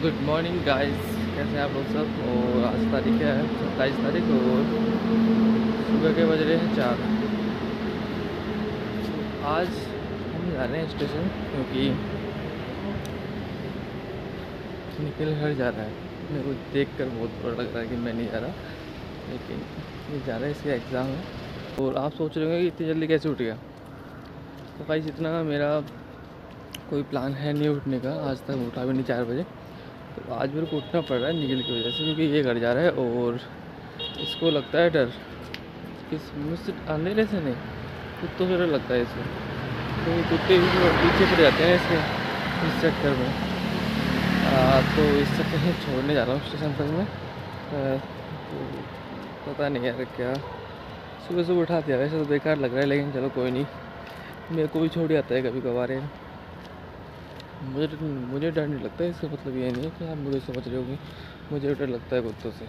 Good morning guys, कैसे हैं आप लोग सब। और आज तारीख है 27 तारीख और सुबह के बज रहे हैं 4। आज हम जा रहे हैं स्टेशन क्योंकि निखिल घर जा रहा है। मेरे को देख कर बहुत बुरा लग रहा है कि मैं नहीं जा रहा, लेकिन ये जा रहा है, इसका एग्ज़ाम है। और आप सोच रहे होंगे कि इतनी जल्दी कैसे उठ गया। तो गाइस इतना मेरा कोई प्लान है नहीं उठने का, आज तक उठा भी नहीं 4 बजे। तो आज मेरे को उठना पड़ रहा है निखिल की वजह से, क्योंकि ये घर जा रहा है और इसको लगता है डर। किस मुझसे अंधेरे से नहीं, कुत्तों से डर लगता है इसको। तो कुत्ते भी पीछे पड़ जाते हैं इसके इस चक्कर में। तो इस चक्कर में छोड़ने जा रहा हूँ स्टेशन तक में। तो पता नहीं यार क्या, सुबह सुबह उठा दिया। वैसे तो बेकार लग रहा है, लेकिन चलो कोई नहीं, मेरे को भी छोड़ जाता है कभी कभार है। मुझे डर नहीं लगता है, इसका मतलब ये नहीं है कि आप मुझे समझ रहे होगी। मुझे डर लगता है कुत्तों से।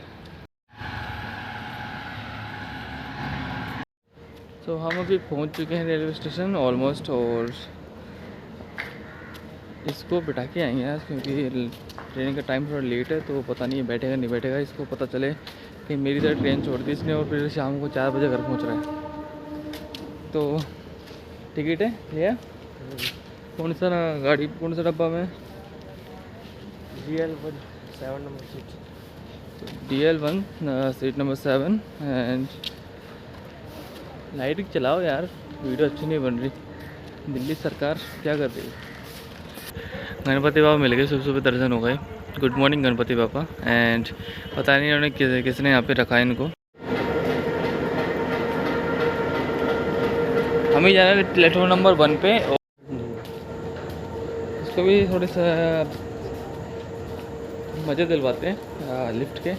तो हम अभी पहुंच चुके हैं रेलवे स्टेशन ऑलमोस्ट, और इसको बिठा के आएंगे आज, क्योंकि ट्रेन का टाइम थोड़ा लेट है। तो पता नहीं बैठेगा नहीं बैठेगा, इसको पता चले कि मेरी तरह ट्रेन छोड़ दी इसने और फिर शाम को 4 बजे घर पहुंच रहा है। तो टिकट है भैया, कौन सा गाड़ी, कौन सा डब्बा में? DL1 7 number seat. DL1 seat number 7। And light चलाओ यार, वीडियो अच्छी नहीं बन रही। दिल्ली सरकार क्या कर रही है। गणपति बाबा मिल गए, सुबह सुबह दर्शन हो गए। Good morning Ganpati Baba. And पता नहीं उन्होंने किसने यहाँ पे रखा है इनको। हम ही जा रहे हैं प्लेटफॉर्म नंबर 1 पे। और इसको भी थोड़े सा मज़े दिलवाते हैं लिफ्ट के।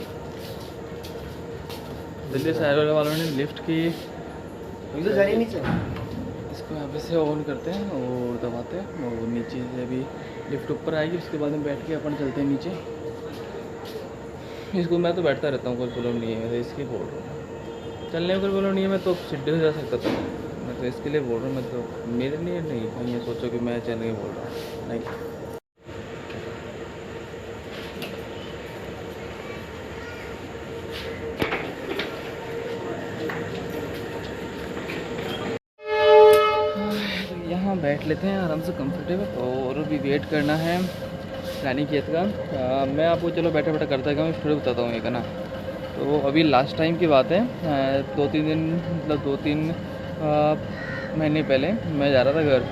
दिल्ली शहर वालों ने लिफ्ट की। इसको यहाँ पे से ऑन करते हैं और दबाते हैं, और नीचे से अभी लिफ्ट ऊपर आएगी, उसके बाद में बैठ के अपन चलते हैं नीचे। इसको मैं तो बैठता रहता हूँ, कोई प्रॉब्लम नहीं है। इसकी बोल रहा हूँ, चलने में कोई प्रॉब्लम नहीं है। मैं तो सीढ़ी से जा सकता था, मैं तो इसके लिए बोल रहा हूँ। मैं तो मेरे लिए नहीं, कहीं ये सोचो कि मैं चलने बोल रहा हूँ, नहीं। यहाँ बैठ लेते हैं आराम से कंफर्टेबल, और भी वेट करना है रानीखेत का। मैं आपको चलो बैठे बैठे करता हूँ, स्टोरी बताता हूँ एक ना। तो अभी लास्ट टाइम की बात है, 2-3 दिन, मतलब 2-3 महीने पहले मैं जा रहा था घर।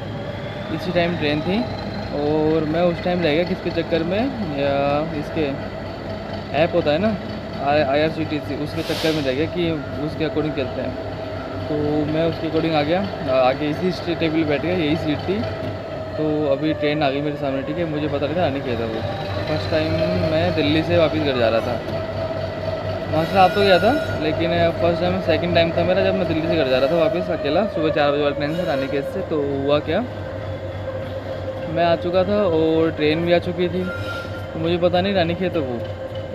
इसी टाइम ट्रेन थी, और मैं उस टाइम रह गया किसके चक्कर में, या इसके ऐप होता है ना IRCTC, उसके चक्कर में रह गया कि उसके अकॉर्डिंग चलते हैं। तो मैं उसके अकॉर्डिंग आ गया, आगे इसी टेबल बैठ गया, यही सीट थी। तो अभी ट्रेन आ गई मेरे सामने, ठीक है। मुझे पता नहीं था, आने किया था वो। फर्स्ट टाइम मैं दिल्ली से वापस घर जा रहा था, वहाँ से आ तो गया था, लेकिन फर्स्ट टाइम सेकंड टाइम था मेरा जब मैं दिल्ली से घर जा रहा था वापस अकेला, सुबह 4 बजे वाली ट्रेन से रानीखेत से। तो हुआ क्या, मैं आ चुका था और ट्रेन भी आ चुकी थी। तो मुझे पता नहीं रानीखेत है वो,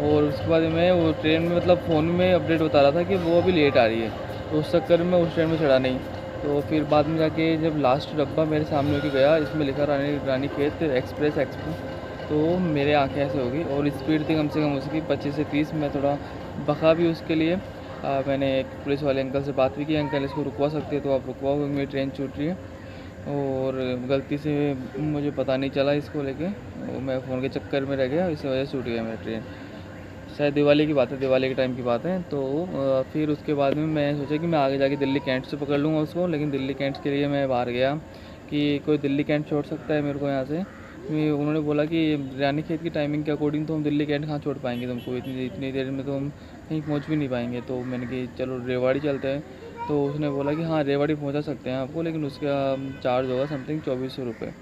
और उसके बाद मैं वो ट्रेन में, मतलब फ़ोन में अपडेट बता रहा था कि वो अभी लेट आ रही है। तो उस चक्कर में उस ट्रेन में चढ़ा नहीं। तो फिर बाद में जाके जब लास्ट डब्बा मेरे सामने होकर गया, इसमें लिखा रानीखेत एक्सप्रेस। तो मेरे आँखें ऐसे हो गई, और स्पीड थी कम से कम उसकी 25 से 30। मैं थोड़ा बका भी उसके लिए। मैंने एक पुलिस वाले अंकल से बात भी की, अंकल इसको रुकवा सकते हैं तो आप रुकवाओ, क्योंकि मेरी ट्रेन छूट रही है। और गलती से मुझे पता नहीं चला इसको लेके, और मैं फ़ोन के चक्कर में रह गया, इस वजह से छूट गया मेरी ट्रेन। शायद दिवाली की बात है, दिवाली के टाइम की बात है। तो फिर उसके बाद में मैं सोचा कि मैं आगे जाके दिल्ली कैंट से पकड़ लूँगा उसको, लेकिन दिल्ली कैंट के लिए मैं बाहर गया कि कोई दिल्ली कैंट छोड़ सकता है मेरे को यहाँ से। उन्होंने बोला कि रानीखेत की टाइमिंग के अकॉर्डिंग तो हम दिल्ली कैंट कहाँ छोड़ पाएंगे तुमको, इतनी देर में तो हम कहीं पहुँच भी नहीं पाएंगे। तो मैंने कहा चलो रेवाड़ी चलते हैं। तो उसने बोला कि हाँ रेवाड़ी पहुँचा सकते हैं आपको, लेकिन उसका चार्ज होगा समथिंग 2400 रुपये।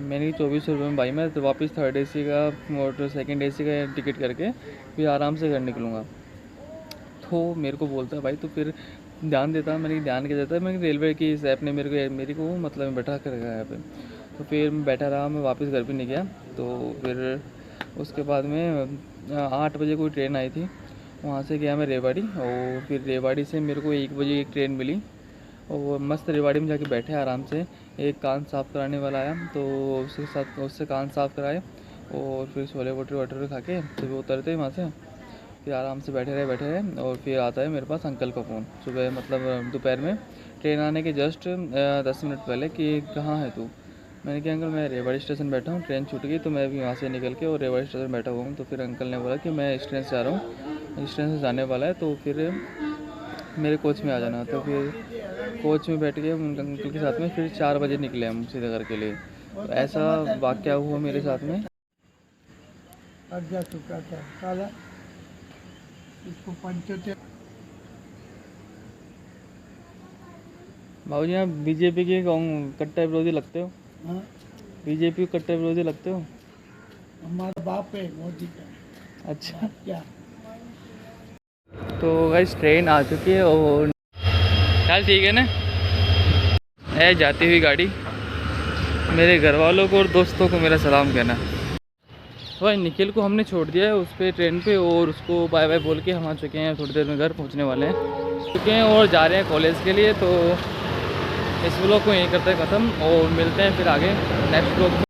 मैंने 2400 रुपये में भाई मैं तो वापस थर्ड AC का और सेकंड AC का टिकट करके फिर आराम से घर निकलूँगा। तो मेरे को बोलता है भाई तो फिर ध्यान देता। मैंने ध्यान क्या देता है, मैंने रेलवे की इस ऐप ने मेरे को मतलब बैठा कर रखा है यहाँ पे। तो फिर मैं बैठा रहा, मैं वापस घर भी नहीं गया। तो फिर उसके बाद में 8 बजे कोई ट्रेन आई थी, वहाँ से गया मैं रेवाड़ी। और फिर रेवाड़ी से मेरे को 1 बजे एक ट्रेन मिली, और मस्त रेवाड़ी में जाके बैठे आराम से। एक कान साफ़ कराने वाला आया, तो उसके साथ उससे कान साफ़ कराए। और फिर छोले भटूरे वटूरे खा के सुबह उतरते वहाँ से, फिर आराम से बैठे रहे और फिर आता है मेरे पास अंकल का फ़ोन सुबह, मतलब दोपहर में ट्रेन आने के जस्ट 10 मिनट पहले कि कहाँ है तू। मैंने कहा अंकल मैं रेवाड़ी स्टेशन बैठा हूँ, ट्रेन छूट गई तो मैं भी वहाँ से निकल के और रेवाड़ी स्टेशन बैठा हुआ हूँ। तो फिर अंकल ने बोला कि मैं इस ट्रेन से जा रहा हूँ, इस ट्रेन से जाने वाला है, तो फिर मेरे कोच में आ जाना। तो फिर कोच में बैठ के उन अंकल के साथ में फिर 4 बजे निकले हम सीधे घर के लिए। तो ऐसा वाक़या हुआ मेरे साथ में। लग जा चुका था काला, इसको पंचोते। भाऊ जी आप बीजेपी के कट्टर विरोधी लगते हो, हाँ, बीजेपी के कट्टर विरोधी लगते हो। हमारा बाप है मोदी का। अच्छा, क्या तो गाइस ट्रेन आ चुकी है और चल ठीक है ना, है जाती हुई गाड़ी। मेरे घर वालों को और दोस्तों को मेरा सलाम कहना। तो भाई निखिल को हमने छोड़ दिया है उस पर ट्रेन पे, और उसको बाय बाय बोल के हम आ चुके हैं। थोड़ी देर में घर पहुंचने वाले हैं चुके हैं और जा रहे हैं कॉलेज के लिए। तो इस व्लॉग को यहीं करते हैं ख़त्म और मिलते हैं फिर आगे नेक्स्ट व्लॉग में।